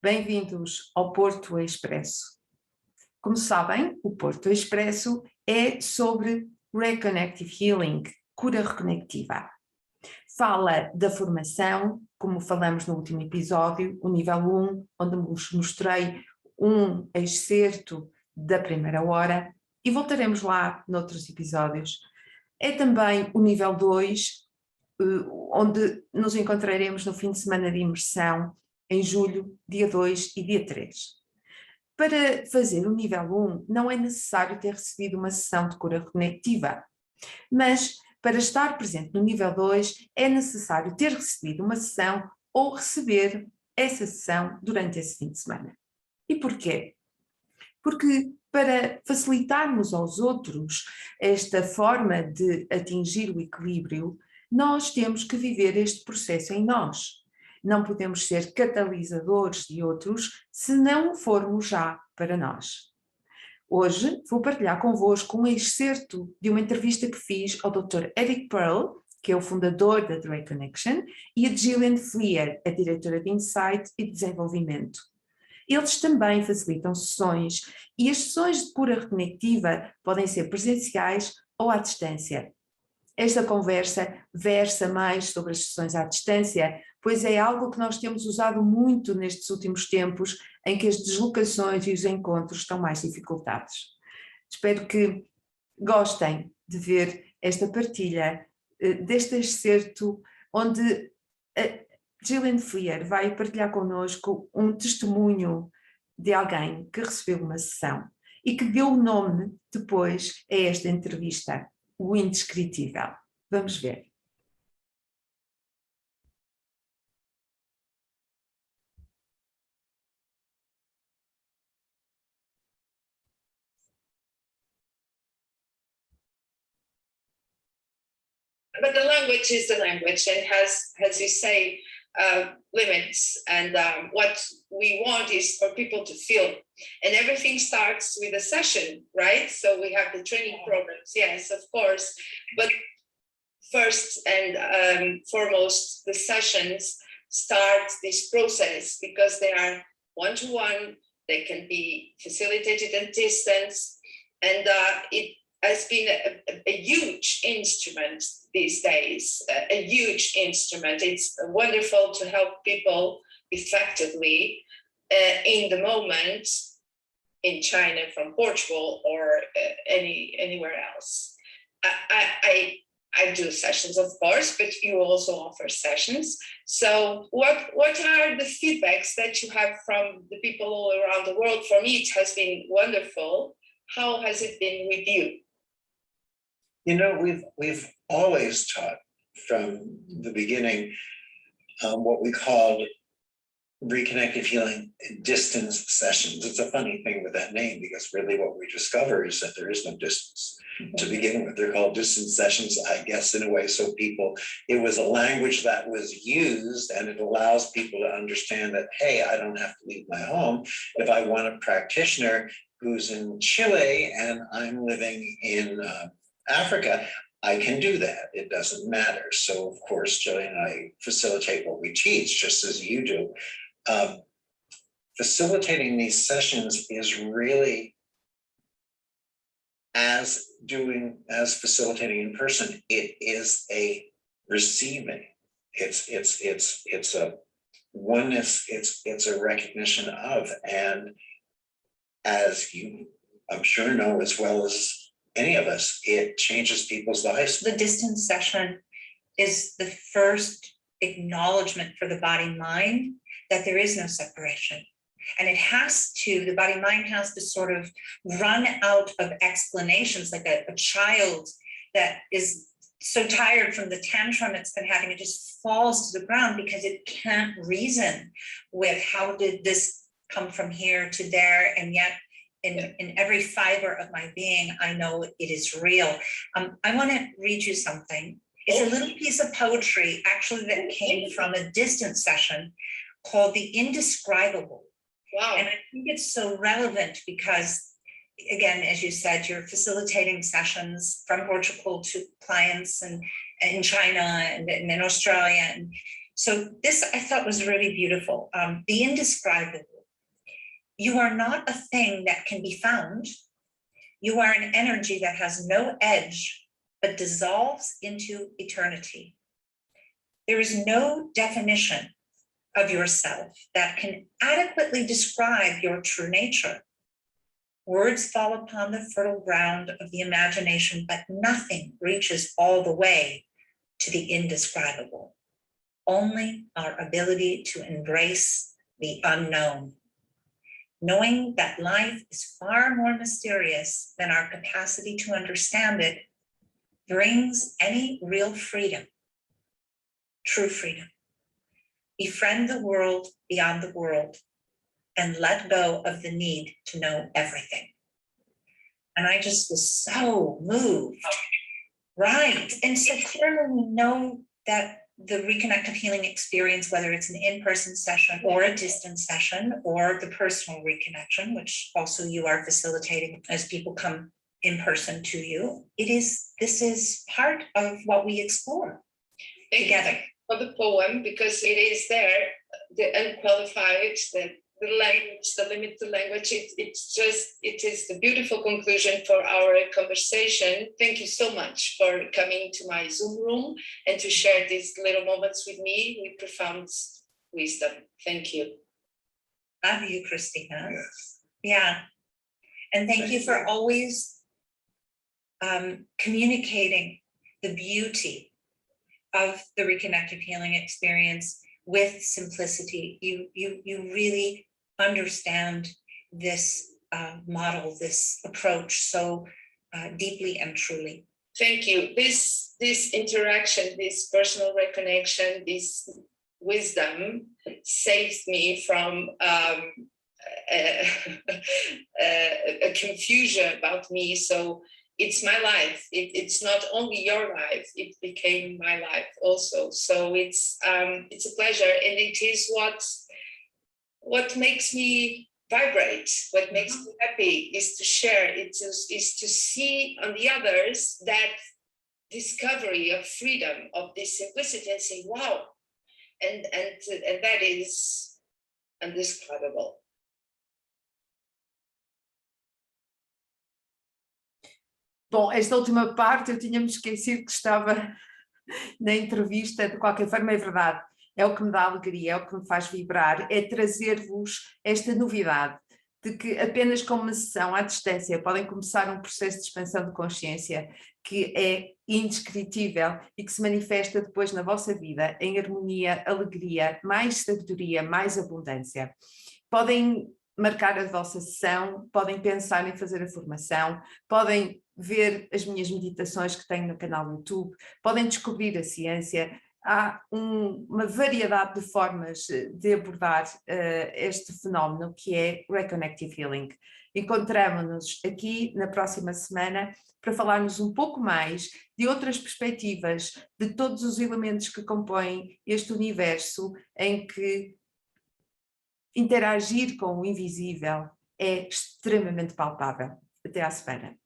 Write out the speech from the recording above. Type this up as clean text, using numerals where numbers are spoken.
Bem-vindos ao Porto Expresso. Como sabem, o Porto Expresso é sobre Reconnective Healing, Cura Reconectiva. Fala da formação, como falamos no último episódio, o nível 1, onde vos mostrei um excerto da primeira hora, e voltaremos lá noutros episódios. É também o nível 2, onde nos encontraremos no fim de semana de imersão, em julho, dia 2 e dia 3. Para fazer o nível 1, não é necessário ter recebido uma sessão de cura reconectiva, mas para estar presente no nível 2 é necessário ter recebido uma sessão ou receber essa sessão durante esse fim de semana. E porquê? Porque para facilitarmos aos outros esta forma de atingir o equilíbrio, nós temos que viver este processo em nós. Não podemos ser catalisadores de outros se não o formos já para nós. Hoje vou partilhar convosco um excerto de uma entrevista que fiz ao Dr. Eric Pearl, que é o fundador da Direct Connection, e a Gillian Fleer, a diretora de Insight e Desenvolvimento. Eles também facilitam sessões, e as sessões de cura reconectiva podem ser presenciais ou à distância. Esta conversa versa mais sobre as sessões à distância, pois é algo que nós temos usado muito nestes últimos tempos, em que as deslocações e os encontros estão mais dificultados. Espero que gostem de ver esta partilha deste excerto, onde a Gillian Fleer vai partilhar connosco um testemunho de alguém que recebeu uma sessão e que deu o nome depois a esta entrevista, o indescritível. Vamos ver. But the language is the language and has, as you say, limits. And what we want is for people to feel. And everything starts with a session, right? So we have the training programs, yes, of course. But first and foremost, the sessions start this process because they are one-to-one. They can be facilitated at distance. And it has been a huge instrument these days, a huge instrument. It's wonderful to help people effectively in the moment in China, from Portugal, or anywhere else. I do sessions, of course, but you also offer sessions. So what are the feedbacks that you have from the people all around the world? For me, it has been wonderful. How has it been with you? You know, we've always taught from the beginning what we called reconnective healing distance sessions. It's a funny thing with that name, because really what we discover is that there is no distance to begin with. They're called distance sessions, I guess, in a way, so it was a language that was used, and it allows people to understand that, hey, I don't have to leave my home. If I want a practitioner who's in Chile and I'm living in Africa, I can do that. It doesn't matter. So, of course, Jillian and I facilitate what we teach, just as you do. Facilitating these sessions is really as facilitating in person. It is a receiving. It's a oneness. It's a recognition of, and as you, I'm sure, know as well as any of us, it changes people's lives. The distance session is the first acknowledgement for the body-mind that there is no separation. And the body-mind has to sort of run out of explanations, like a child that is so tired from the tantrum it's been having, it just falls to the ground because it can't reason with how did this come from here to there, and yet in every fiber of my being, I know it is real. I want to read you something. It's a little piece of poetry, actually, that came from a distance session called The Indescribable. Wow. And I think it's so relevant because, again, as you said, you're facilitating sessions from Portugal to clients and in China and in Australia. And so this I thought was really beautiful. The Indescribable. You are not a thing that can be found. You are an energy that has no edge, but dissolves into eternity. There is no definition of yourself that can adequately describe your true nature. Words fall upon the fertile ground of the imagination, but nothing reaches all the way to the indescribable. Only our ability to embrace the unknown. Knowing that life is far more mysterious than our capacity to understand it brings any real freedom, true freedom. Befriend the world beyond the world and let go of the need to know everything. And I just was so moved, right? And so clearly we know that the Reconnective healing experience, whether it's an in-person session or a distance session or the personal reconnection, which also you are facilitating as people come in person to you, this is part of what we explore together. For the poem, because it is there, the unqualified, the language, the limited language, it is the beautiful conclusion for our conversation. Thank you so much for coming to my Zoom room and to share these little moments with me with profound wisdom. Thank you. Love you, Christina. Yes. Yeah. And thank you for always communicating the beauty of the Reconnective healing experience with simplicity. You really understand this model, this approach so deeply and truly. Thank you. This interaction, this personal reconnection, this wisdom saves me from a confusion about me. So it's my life. It's not only your life. It became my life also. So it's a pleasure, and it is what makes me vibrate. What makes me happy is to share. Is to see on the others that discovery of freedom, of this simplicity, and say, wow, and that is indescribable. Bom, esta última parte eu tinha-me esquecido que estava na entrevista. De qualquer forma é verdade, é o que me dá alegria, é o que me faz vibrar, é trazer-vos esta novidade de que apenas com uma sessão à distância podem começar um processo de expansão de consciência que é indescritível e que se manifesta depois na vossa vida em harmonia, alegria, mais sabedoria, mais abundância. Podem marcar a vossa sessão, podem pensar em fazer a formação, podem ver as minhas meditações que tenho no canal do YouTube, podem descobrir a ciência. Há uma variedade de formas de abordar este fenómeno que é Reconnective Healing. Encontramos-nos aqui na próxima semana para falarmos um pouco mais de outras perspectivas, de todos os elementos que compõem este universo em que interagir com o invisível é extremamente palpável. Até à semana.